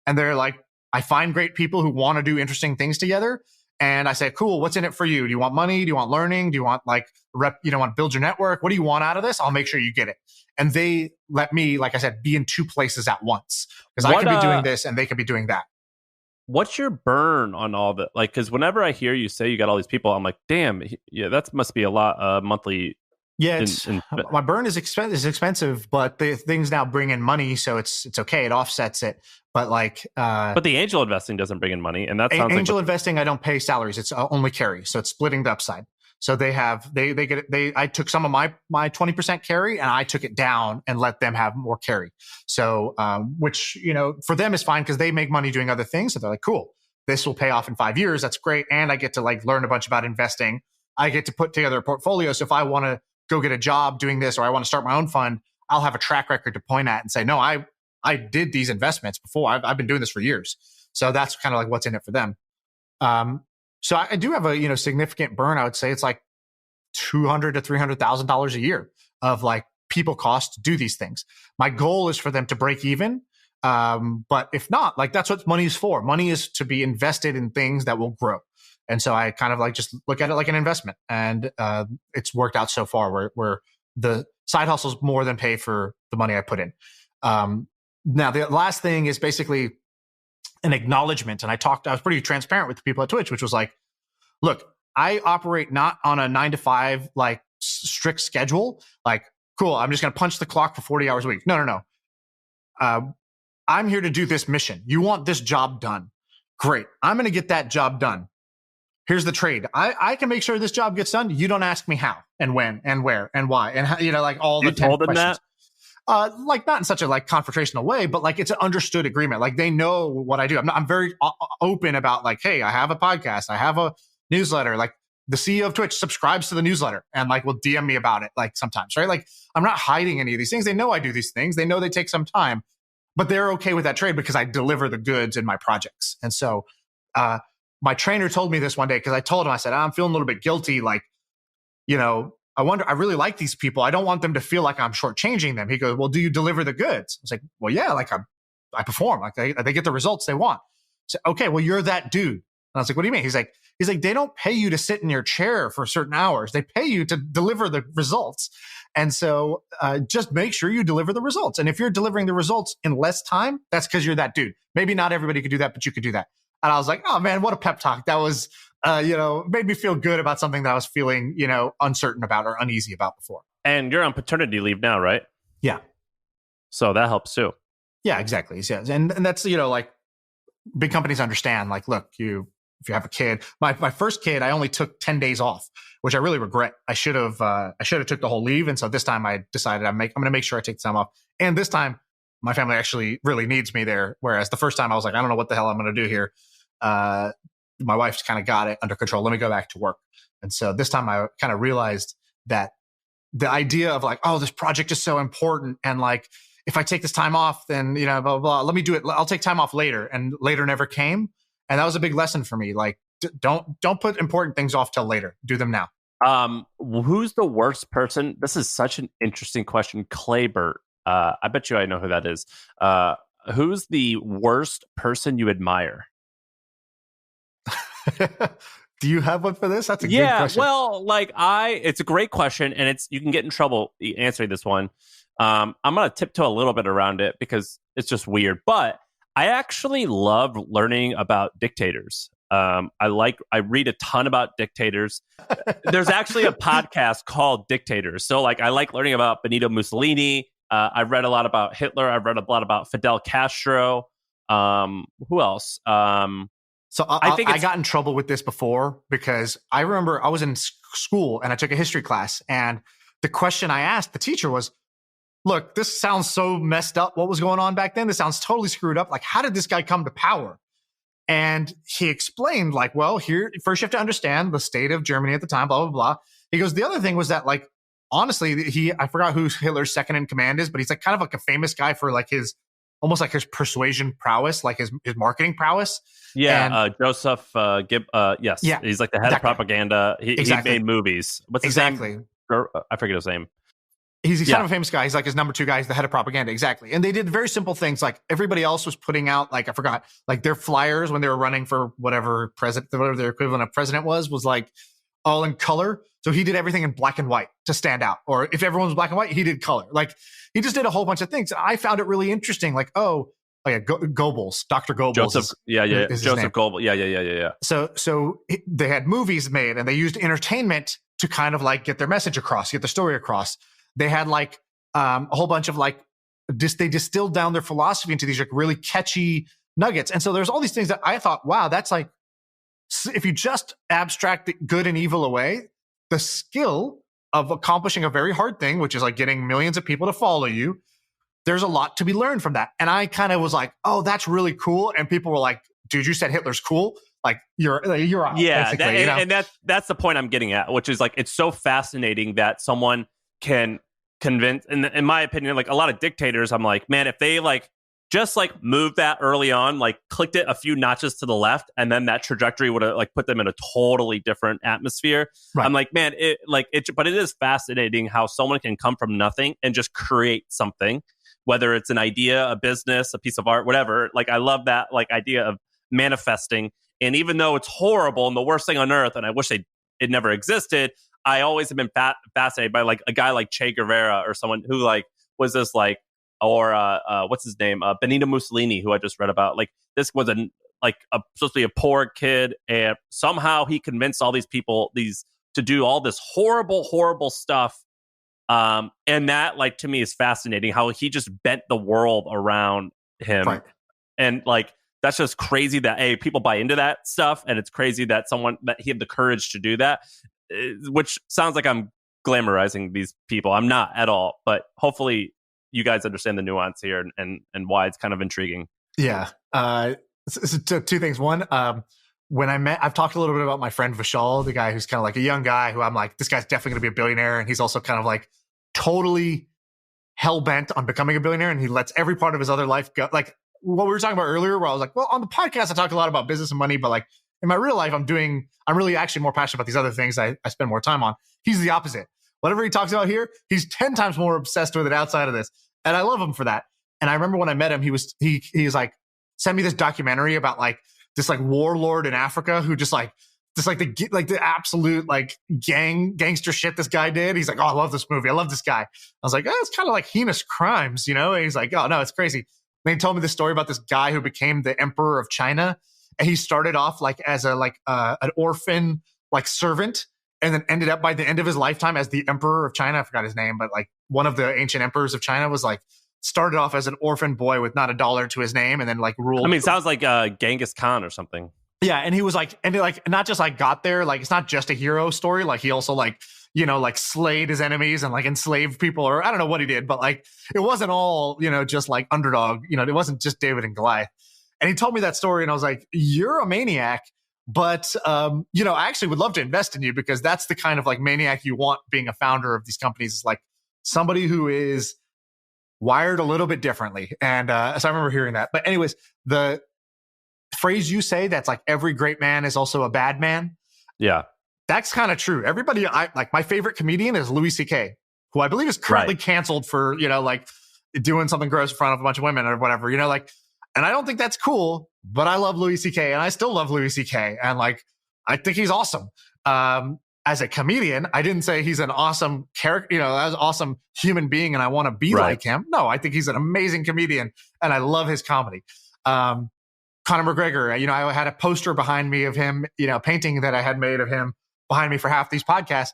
And they're like, I find great people who want to do interesting things together. And I say, cool, what's in it for you? Do you want money? Do you want learning? Do you want like want to build your network? What do you want out of this? I'll make sure you get it. And they let me, like I said, be in 2 places at once because I could be doing this and they could be doing that. What's your burn on all that? Like, because whenever I hear you say you got all these people, I'm like, damn, yeah, that must be a lot monthly. Yeah, my burn is expensive, but the things now bring in money, so it's okay. It offsets it. But like, but the angel investing doesn't bring in money, and that sounds angel investing. I don't pay salaries; it's only carry, so it's splitting the upside. So I took some of my 20% carry and I took it down and let them have more carry. So, which, for them is fine because they make money doing other things. So they're like, cool, this will pay off in 5 years. That's great. And I get to like learn a bunch about investing. I get to put together a portfolio. So if I want to go get a job doing this, or I want to start my own fund, I'll have a track record to point at and say, no, I did these investments before. I've been doing this for years. So that's kind of like what's in it for them. So I do have a, significant burn. I would say it's like $200,000 to $300,000 a year of like people cost to do these things. My goal is for them to break even. But if not, like that's what money is for. Money is to be invested in things that will grow. And so I kind of like just look at it like an investment, and it's worked out so far where the side hustles more than pay for the money I put in. Now the last thing is basically an acknowledgement. And I was pretty transparent with the people at Twitch, which was like, look, I operate not on a 9 to 5, like strict schedule. Like, cool, I'm just going to punch the clock for 40 hours a week. No. I'm here to do this mission. You want this job done. Great. I'm going to get that job done. Here's the trade. I can make sure this job gets done. You don't ask me how and when and where and why. And how, like all the 10 questions. That? Like not in such a like confrontational way, but like it's an understood agreement. Like they know what I do. I'm very open about like, hey, I have a podcast. I have a newsletter. Like the CEO of Twitch subscribes to the newsletter and like will DM me about it like sometimes, right? Like I'm not hiding any of these things. They know I do these things. They know they take some time, but they're okay with that trade because I deliver the goods in my projects. And so my trainer told me this one day because I told him, I said, I'm feeling a little bit guilty. Like, I really like these people. I don't want them to feel like I'm shortchanging them. He goes, well, do you deliver the goods? I was like, well, yeah, like I perform. Like they get the results they want. So, okay, well, you're that dude. And I was like, what do you mean? He's like, they don't pay you to sit in your chair for certain hours. They pay you to deliver the results. And so just make sure you deliver the results. And if you're delivering the results in less time, that's because you're that dude. Maybe not everybody could do that, but you could do that. And I was like, oh man, what a pep talk. That was, made me feel good about something that I was feeling, uncertain about or uneasy about before. And you're on paternity leave now, right? Yeah. So that helps too. Yeah, exactly. Yeah. And that's, like big companies understand, like, look, if you have a kid, my first kid, I only took 10 days off, which I really regret. I should have took the whole leave. And so this time I decided I'm going to make sure I take the time off. And this time my family actually really needs me there. Whereas the first time I was like, I don't know what the hell I'm going to do here. My wife's kind of got it under control. Let me go back to work. And so this time I kind of realized that the idea of like, oh, this project is so important. And like, if I take this time off, then, blah, blah, blah, let me do it. I'll take time off later. And later never came. And that was a big lesson for me. Like, don't put important things off till later. Do them now. Who's the worst person? This is such an interesting question. Claybert. I bet you I know who that is. Who's the worst person you admire? Do you have one for this? That's a good question. Well, like it's a great question, and you can get in trouble answering this one. I'm gonna tiptoe a little bit around it because it's just weird. But I actually love learning about dictators. I read a ton about dictators. There's actually a podcast called Dictators. So like I like learning about Benito Mussolini. I've read a lot about Hitler. I've read a lot about Fidel Castro. Who else? So I got in trouble with this before because I remember I was in school and I took a history class. And the question I asked the teacher was, look, this sounds so messed up. What was going on back then? This sounds totally screwed up. Like, how did this guy come to power? And he explained like, well, here, first you have to understand the state of Germany at the time, blah, blah, blah. He goes, the other thing was that like, honestly, I forgot who Hitler's second in command is, but he's like kind of like a famous guy for like his persuasion prowess, like his marketing prowess. Yeah, and, Joseph Gibb. Yes, yeah, he's like the head of propaganda. He made movies. What's his name? I forget his name. He's kind of a famous guy. He's like his number 2 guy. He's the head of propaganda. Exactly. And they did very simple things. Like everybody else was putting out, like I forgot, like their flyers when they were running for whatever their equivalent of president was like all in color. So he did everything in black and white to stand out. Or if everyone was black and white, he did color. Like he just did a whole bunch of things. I found it really interesting. Like, Goebbels, Dr. Goebbels. Joseph Goebbels. Yeah. So they had movies made and they used entertainment to kind of like get their message across, get the story across. They had like a whole bunch of like, they distilled down their philosophy into these like really catchy nuggets. And so there's all these things that I thought, wow, that's like, if you just abstract the good and evil away, the skill of accomplishing a very hard thing, which is like getting millions of people to follow you. There's a lot to be learned from that. And I kind of was like, oh, that's really cool. And people were like, dude, you said Hitler's cool. Like you're out. Yeah. And that's the point I'm getting at, which is like, it's so fascinating that someone can convince, in my opinion, like a lot of dictators, I'm like, man, if they like just like move that early on, like clicked it a few notches to the left, and then that trajectory would have like put them in a totally different atmosphere. Right. I'm like, man, but it is fascinating how someone can come from nothing and just create something, whether it's an idea, a business, a piece of art, whatever. Like, I love that like idea of manifesting. And even though it's horrible and the worst thing on earth, and I wish it never existed, I always have been fascinated by like a guy like Che Guevara or someone who like was this like, or what's his name? Benito Mussolini, who I just read about. Like, this was supposed to be a poor kid, and somehow he convinced all these people to do all this horrible, horrible stuff. And that, like, to me is fascinating how he just bent the world around him. Right. And like, that's just crazy that people buy into that stuff, and it's crazy that he had the courage to do that. Which sounds like I'm glamorizing these people. I'm not at all, but hopefully you guys understand the nuance here and why it's kind of intriguing. Yeah. So two things. One, when I've talked a little bit about my friend Vishal, the guy who's kind of like a young guy who I'm like, this guy's definitely going to be a billionaire. And he's also kind of like totally hell-bent on becoming a billionaire. And he lets every part of his other life go. Like what we were talking about earlier, where I was like, well, on the podcast, I talk a lot about business and money, but like in my real life, I'm really actually more passionate about these other things I spend more time on. He's the opposite. Whatever he talks about here, he's 10 times more obsessed with it outside of this. And I love him for that. And I remember when I met him, he was like, sent me this documentary about like this like warlord in Africa who just the absolute like gangster shit this guy did. He's like, oh, I love this movie. I love this guy. I was like, oh, it's kind of like heinous crimes, you know? And he's like, oh no, it's crazy. And he told me this story about this guy who became the emperor of China. And he started off like as an orphan, like servant, and then ended up by the end of his lifetime as the emperor of China. I forgot his name, but like one of the ancient emperors of China was like, started off as an orphan boy with not a dollar to his name, and then like ruled. I mean, it sounds like Genghis Khan or something. Yeah. And he was like, not just like got there, like it's not just a hero story. Like he also like, you know, like slayed his enemies and like enslaved people, or I don't know what he did, but like, it wasn't all, you know, just like underdog, you know, it wasn't just David and Goliath. And he told me that story and I was like, you're a maniac. But, you know, I actually would love to invest in you because that's the kind of like maniac you want being a founder of these companies, is like somebody who is wired a little bit differently. And so I remember hearing that. But anyways, the phrase you say that's like every great man is also a bad man. Yeah. That's kind of true. My favorite comedian is Louis C.K., who I believe is currently canceled for, you know, like doing something gross in front of a bunch of women or whatever, you know, like, and I don't think that's cool, but I love Louis C.K. and I still love Louis C.K. And like, I think he's awesome. As a comedian, I didn't say he's an awesome character, you know, as an awesome human being and I want to be like him. No, I think he's an amazing comedian and I love his comedy. Conor McGregor, you know, I had a poster behind me of him, you know, painting that I had made of him behind me for half these podcasts.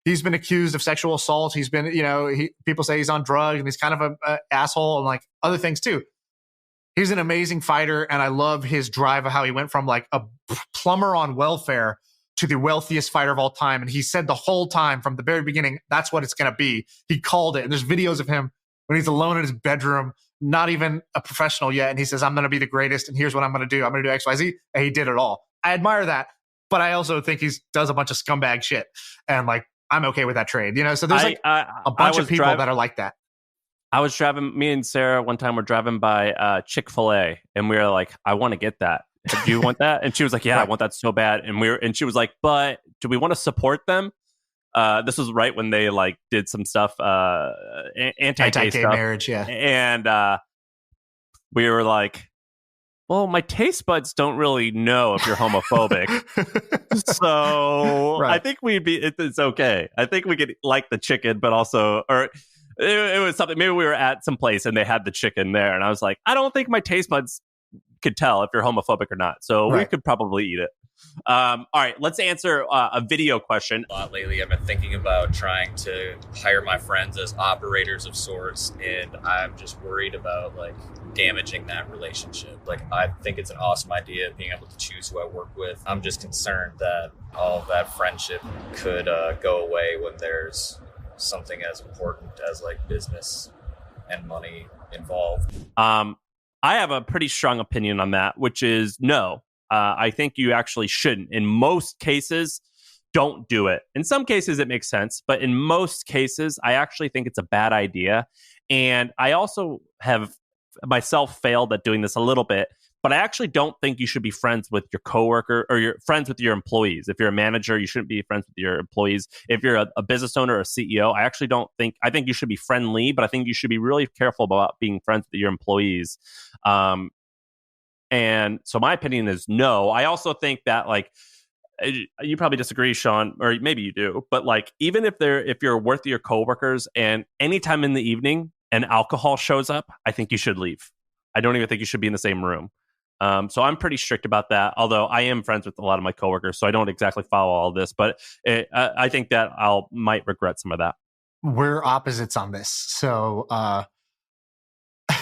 He's been accused of sexual assault. He's been, you know, people say he's on drugs and he's kind of a asshole and like other things too. He's an amazing fighter, and I love his drive of how he went from like a plumber on welfare to the wealthiest fighter of all time. And he said the whole time from the very beginning, that's what it's going to be. He called it. And there's videos of him when he's alone in his bedroom, not even a professional yet. And he says, I'm going to be the greatest. And here's what I'm going to do. I'm going to do X, Y, Z. And he did it all. I admire that. But I also think he does a bunch of scumbag shit. And like, I'm okay with that trade. You know, so there's a bunch of people that are like that. Me and Sarah one time were driving by Chick-fil-A and we were like, I want to get that. Do you want that? And she was like, yeah, I want that so bad. And she was like, but do we want to support them? This was right when they like did some stuff, anti-gay stuff. Marriage. Yeah. And we were like, well, my taste buds don't really know if you're homophobic. So I think it's okay. I think we could like the chicken, but also, or it was something, maybe we were at some place and they had the chicken there. And I was like, I don't think my taste buds could tell if you're homophobic or not. So we could probably eat it. All right, let's answer a video question. A lot lately. I've been thinking about trying to hire my friends as operators of sorts, and I'm just worried about like damaging that relationship. Like, I think it's an awesome idea being able to choose who I work with. I'm just concerned that all of that friendship could go away when there's something as important as like business and money involved. I have a pretty strong opinion on that, which is no. I think you actually shouldn't. In most cases, don't do it. In some cases, it makes sense. But in most cases, I actually think it's a bad idea. And I also have myself failed at doing this a little bit. But I actually don't think you should be friends with your coworker or your friends with your employees. If you're a manager, you shouldn't be friends with your employees. If you're a business owner or a CEO, I actually don't think, I think you should be friendly, but I think you should be really careful about being friends with your employees. And so my opinion is no. I also think that like, you probably disagree, Shaan, or maybe you do, but like, even if you're worth your coworkers and anytime in the evening and alcohol shows up, I think you should leave. I don't even think you should be in the same room. So I'm pretty strict about that, although I am friends with a lot of my coworkers, so I don't exactly follow all this, but I think that might regret some of that. We're opposites on this. So,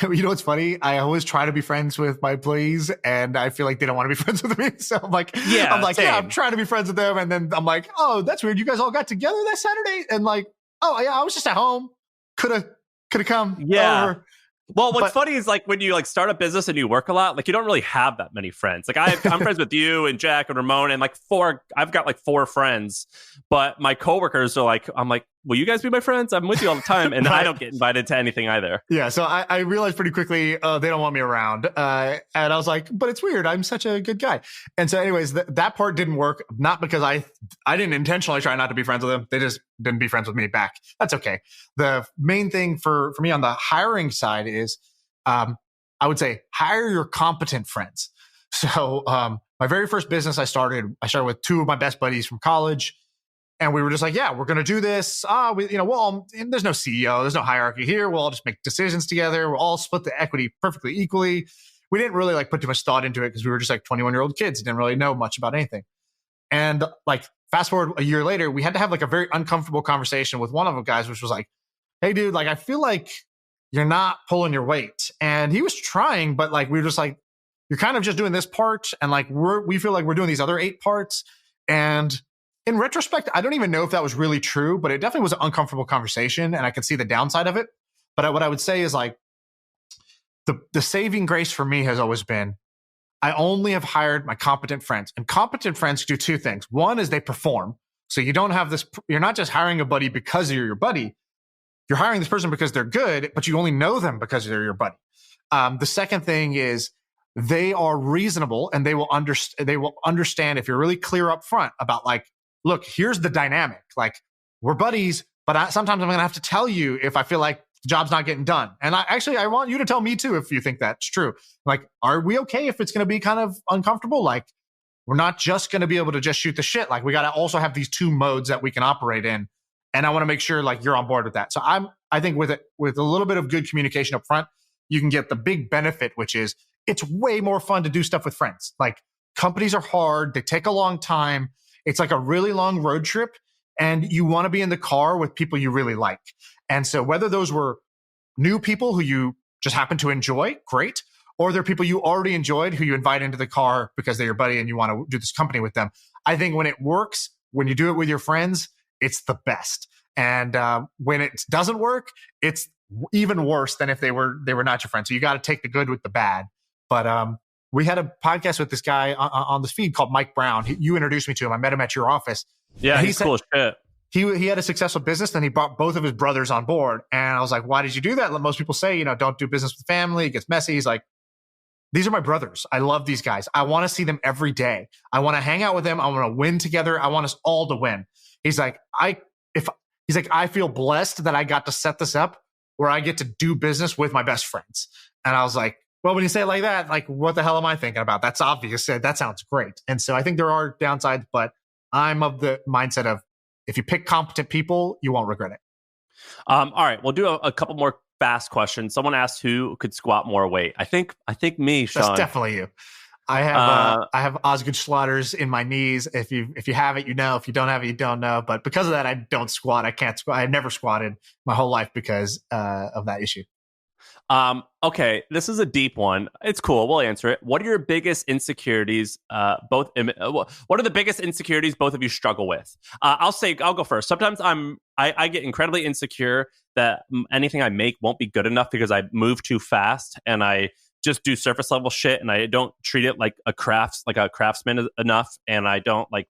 you know what's funny? I always try to be friends with my employees, and I feel like they don't want to be friends with me. So I'm like, yeah, I'm trying to be friends with them, and then I'm like, oh, that's weird. You guys all got together that Saturday, and like, oh yeah, I was just at home. Could have come over. Well, what's funny is like when you like start a business and you work a lot, like you don't really have that many friends. Like I'm friends with you and Jack and Ramon and like I've got like 4 friends, but my coworkers are like, I'm like, will you guys be my friends? I'm with you all the time. And I don't get invited to anything either. Yeah. So I realized pretty quickly, they don't want me around. And I was like, but it's weird. I'm such a good guy. And so anyways, that part didn't work. Not because I didn't intentionally try not to be friends with them. They just didn't be friends with me back. That's okay. The main thing for me on the hiring side is, I would say hire your competent friends. So, my very first business I started with 2 of my best buddies from college. And we were just like, yeah, we're going to do this. There's no CEO, there's no hierarchy here. We'll all just make decisions together. We'll all split the equity perfectly equally. We didn't really like put too much thought into it because we were just like 21-year-old kids. Didn't really know much about anything. And like fast forward a year later, we had to have like a very uncomfortable conversation with one of the guys, which was like, hey dude, like I feel like you're not pulling your weight. And he was trying, but like, we were just like, you're kind of just doing this part. And like, we feel like we're doing these other 8 parts. And in retrospect, I don't even know if that was really true, but it definitely was an uncomfortable conversation. And I could see the downside of it. But what I would say is like, the saving grace for me has always been, I only have hired my competent friends. And competent friends do 2 things. One is they perform. So you don't have this, you're not just hiring a buddy because you're your buddy. You're hiring this person because they're good, but you only know them because they're your buddy. The second thing is they are reasonable and they will understand if you're really clear up front about like, look, here's the dynamic. Like we're buddies, but sometimes I'm going to have to tell you if I feel like the job's not getting done. And I want you to tell me too if you think that's true. Like, are we okay if it's going to be kind of uncomfortable? Like, we're not just going to be able to just shoot the shit. Like, we got to also have these 2 modes that we can operate in. And I want to make sure like you're on board with that. So I think with a little bit of good communication up front, you can get the big benefit, which is it's way more fun to do stuff with friends. Like companies are hard. They take a long time. It's like a really long road trip and you want to be in the car with people you really like. And so whether those were new people who you just happen to enjoy, great. Or they're people you already enjoyed who you invite into the car because they're your buddy and you want to do this company with them. I think when it works, when you do it with your friends, it's the best. And when it doesn't work, it's even worse than if they were not your friends. So you got to take the good with the bad. But we had a podcast with this guy on this feed called Mike Brown. You introduced me to him. I met him at your office. Yeah, he's cool as shit. He had a successful business, then he brought both of his brothers on board. And I was like, why did you do that? Most people say, don't do business with family. It gets messy. He's like, these are my brothers. I love these guys. I want to see them every day. I want to hang out with them. I want to win together. I want us all to win. He's like, I feel blessed that I got to set this up where I get to do business with my best friends. And I was like, well, when you say it like that, like, what the hell am I thinking about? That's obvious. That sounds great. And so I think there are downsides, but I'm of the mindset of if you pick competent people, you won't regret it. All right. We'll do a couple more fast questions. Someone asked who could squat more weight. I think me, Shaan. That's definitely you. I have Osgood Schlatters in my knees. If you have it, you know. If you don't have it, you don't know. But because of that, I don't squat. I can't squat. I've never squatted my whole life because of that issue. Okay, this is a deep one. It's cool. We'll answer it. What are your biggest insecurities? What are the biggest insecurities both of you struggle with? I'll go first. Sometimes I get incredibly insecure that anything I make won't be good enough because I move too fast and I just do surface level shit and I don't treat it like a craftsman enough, and I don't like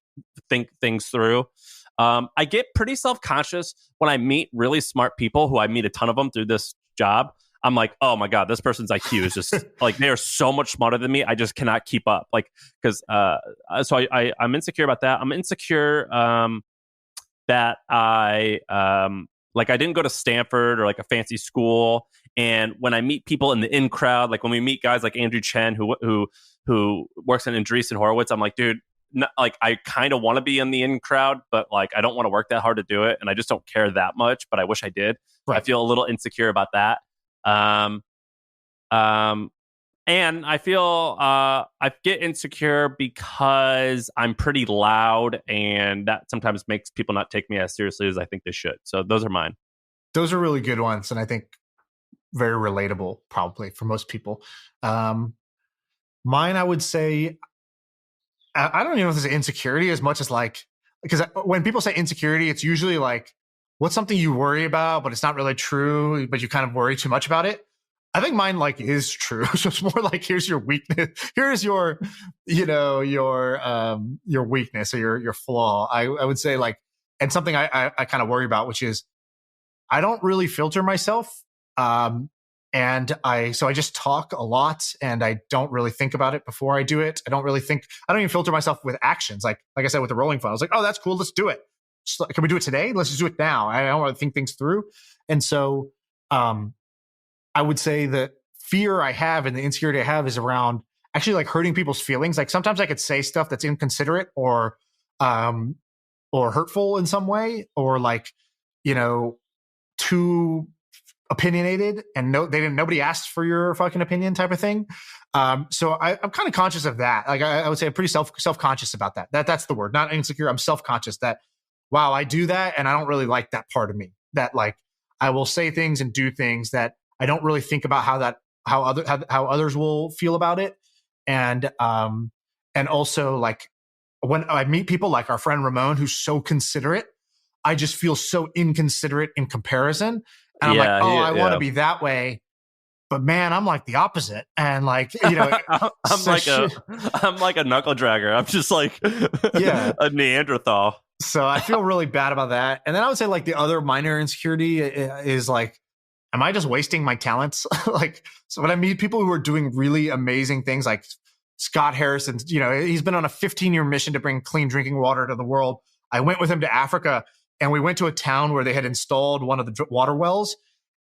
think things through. I get pretty self-conscious when I meet really smart people who I meet a ton of them through this job. I'm like, oh my God, this person's IQ is just like, they are so much smarter than me. I just cannot keep up. Like, because so I'm insecure about that. I'm insecure that I didn't go to Stanford or like a fancy school. And when I meet people in the in crowd, like when we meet guys like Andrew Chen who works in Andreessen Horowitz, I'm like, dude, I kind of want to be in the in crowd, but like I don't want to work that hard to do it, and I just don't care that much. But I wish I did. Right. I feel a little insecure about that. And I feel I get insecure because I'm pretty loud, and that sometimes makes people not take me as seriously as I think they should. So those are mine. Those are really good ones, and I think very relatable probably for most people. Mine, I would say, I don't even know if it's insecurity as much as like, because when people say insecurity, it's usually like, what's something you worry about, but it's not really true, but you kind of worry too much about it. I think mine like is true. So it's more like, here's your weakness. Here's your, your weakness or your flaw. I would say like, and something I kind of worry about, which is I don't really filter myself. And I just talk a lot and I don't really think about it before I do it. I don't even filter myself with actions. Like I said, with the rolling phone, I was like, oh, that's cool. Let's do it. Can we do it today? Let's just do it now. I don't want to think things through. And so, I would say the fear I have and the insecurity I have is around actually like hurting people's feelings. Like sometimes I could say stuff that's inconsiderate or hurtful in some way, or like, too opinionated and nobody asked for your fucking opinion type of thing. So I'm kind of conscious of that. Like I would say I'm pretty self-conscious about that. That's the word, not insecure. I'm self-conscious that, wow, I do that. And I don't really like that part of me, that like I will say things and do things that I don't really think about how others will feel about it. And also like when I meet people like our friend Ramon, who's so considerate, I just feel so inconsiderate in comparison. And I'm like, I want to be that way. But man, I'm like the opposite. And like, I'm like a knuckle dragger. I'm just like a Neanderthal. So I feel really bad about that. And then I would say like the other minor insecurity is like, am I just wasting my talents? Like, so when I meet people who are doing really amazing things, like Scott Harrison, he's been on a 15-year mission to bring clean drinking water to the world. I went with him to Africa and we went to a town where they had installed one of the water wells.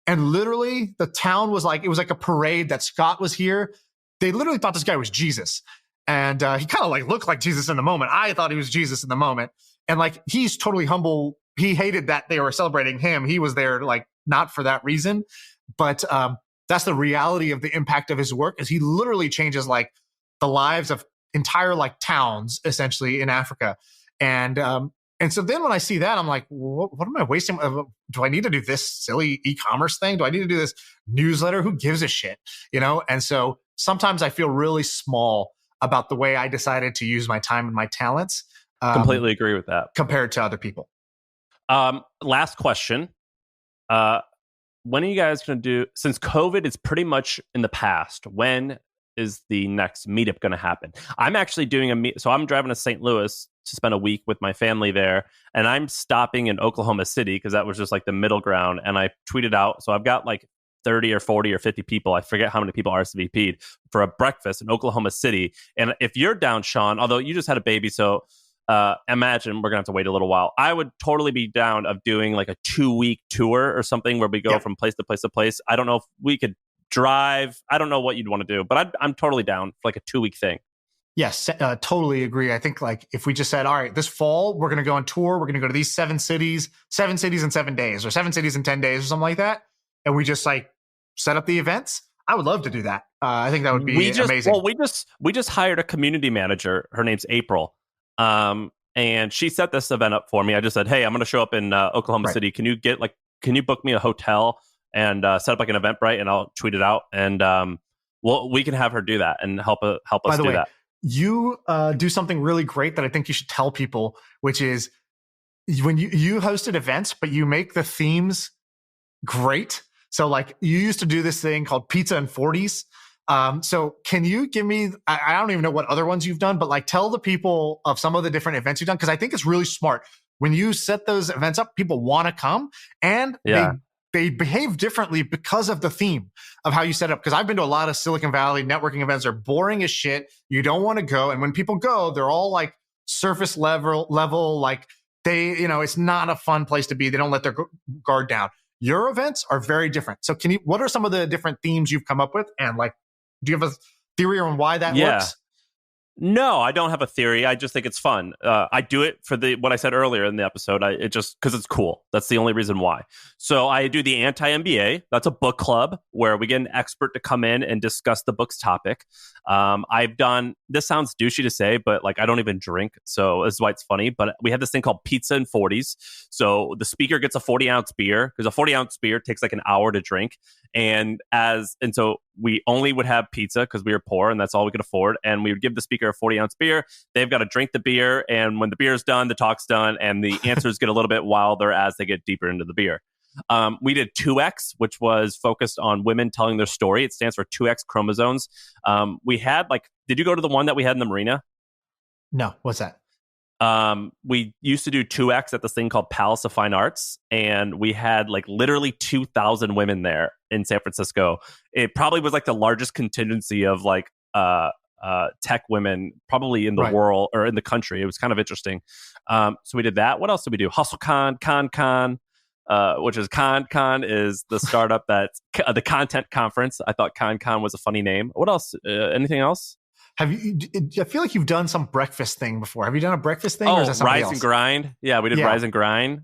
And literally the town was like, it was like a parade that Scott was here. They literally thought this guy was Jesus. And he kind of like looked like Jesus in the moment. I thought he was Jesus in the moment. And like, he's totally humble. He hated that they were celebrating him. He was there like, not for that reason, but that's the reality of the impact of his work, is he literally changes like the lives of entire like towns essentially in Africa. And so then when I see that, I'm like, what am I wasting? Do I need to do this silly e-commerce thing? Do I need to do this newsletter? Who gives a shit? And so sometimes I feel really small about the way I decided to use my time and my talents. Completely agree with that. Compared to other people. Last question. When are you guys going to do, since COVID is pretty much in the past, when is the next meetup going to happen? I'm actually doing so I'm driving to St. Louis to spend a week with my family there, and I'm stopping in Oklahoma City because that was just like the middle ground. And I tweeted out, so I've got like 30 or 40 or 50 people, I forget how many people RSVP'd for a breakfast in Oklahoma City. And if you're down, Shaan, although you just had a baby, so imagine we're gonna have to wait a little while. I would totally be down of doing like a 2-week tour or something where we go from place to place to place. I don't know if we could drive. I don't know what you'd want to do, but I'm totally down for like a 2-week thing. Yes, totally agree. I think like if we just said, all right, this fall we're going to go on tour, we're going to go to these 7 cities in 7 days, or 7 cities in 10 days, or something like that, and we just like set up the events, I would love to do that. I think that would be amazing. Well, we just hired a community manager. Her name's April. And she set this event up for me. I just said, hey, I'm going to show up in Oklahoma City. Can you book me a hotel and set up like an Eventbrite, and I'll tweet it out. And we can have her do that and help us do that. You do something really great that I think you should tell people, which is when you hosted events, but you make the themes great. So like you used to do this thing called Pizza and 40s. So can you give me, I don't even know what other ones you've done, but like tell the people of some of the different events you've done. Cause I think it's really smart. When you set those events up, people want to come, and they behave differently because of the theme of how you set it up. Cause I've been to a lot of Silicon Valley networking events. They're boring as shit. You don't want to go. And when people go, they're all like surface level, like it's not a fun place to be. They don't let their guard down. Your events are very different. So what are some of the different themes you've come up with? And like, do you have a theory on why that works? No, I don't have a theory. I just think it's fun. I do it for what I said earlier in the episode. It just because it's cool. That's the only reason why. So I do the anti-MBA. That's a book club where we get an expert to come in and discuss the book's topic. I've done, this sounds douchey to say, but like I don't even drink. So this is why it's funny. But we have this thing called Pizza and 40s. So the speaker gets a 40-ounce beer, because a 40-ounce beer takes like an hour to drink. And so we only would have pizza because we were poor and that's all we could afford. And we would give the speaker a 40-ounce beer. They've got to drink the beer. And when the beer's done, the talk's done. And the answers get a little bit wilder as they get deeper into the beer. We did 2X, which was focused on women telling their story. It stands for 2X chromosomes. We had did you go to the one that we had in the marina? No. What's that? We used to do 2X at this thing called Palace of Fine Arts, and we had like literally 2,000 women there in San Francisco. It probably was like the largest contingency of like tech women probably in the world or in the country. It was kind of interesting. So we did that. What else did we do? HustleCon, ConCon, which is ConCon is the startup that's the content conference. I thought ConCon was a funny name. What else? Anything else? I feel like you've done some breakfast thing before. Have you done a breakfast thing? Oh, or is that somebody Rise else? and Grind. Yeah, we did Rise and Grind,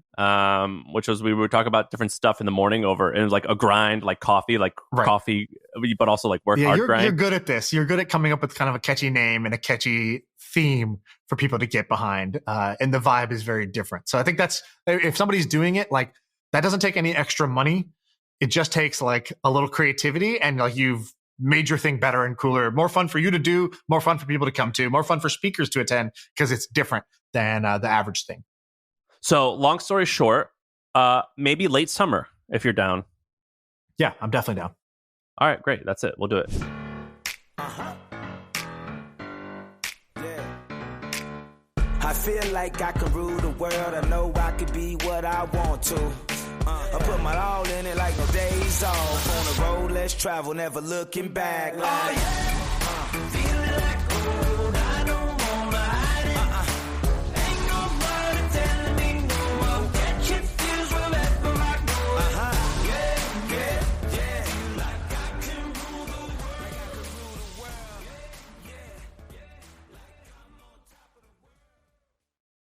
which was we would talk about different stuff in the morning over, and it was like a grind, like coffee, coffee, but also like work hard grind. You're good at this. You're good at coming up with kind of a catchy name and a catchy theme for people to get behind. And the vibe is very different. So I think that's, if somebody's doing it, like that doesn't take any extra money. It just takes like a little creativity, and like you've made your thing better and cooler, more fun for you to do, more fun for people to come to, more fun for speakers to attend, because it's different than the average thing. So long story short, maybe late summer if you're down. Yeah, I'm definitely down. All right, great. That's it. We'll do it. I feel like I can rule the world. I know I could be what I want to. I put my all in it like no days off. On the road, let's travel, never looking back. Like,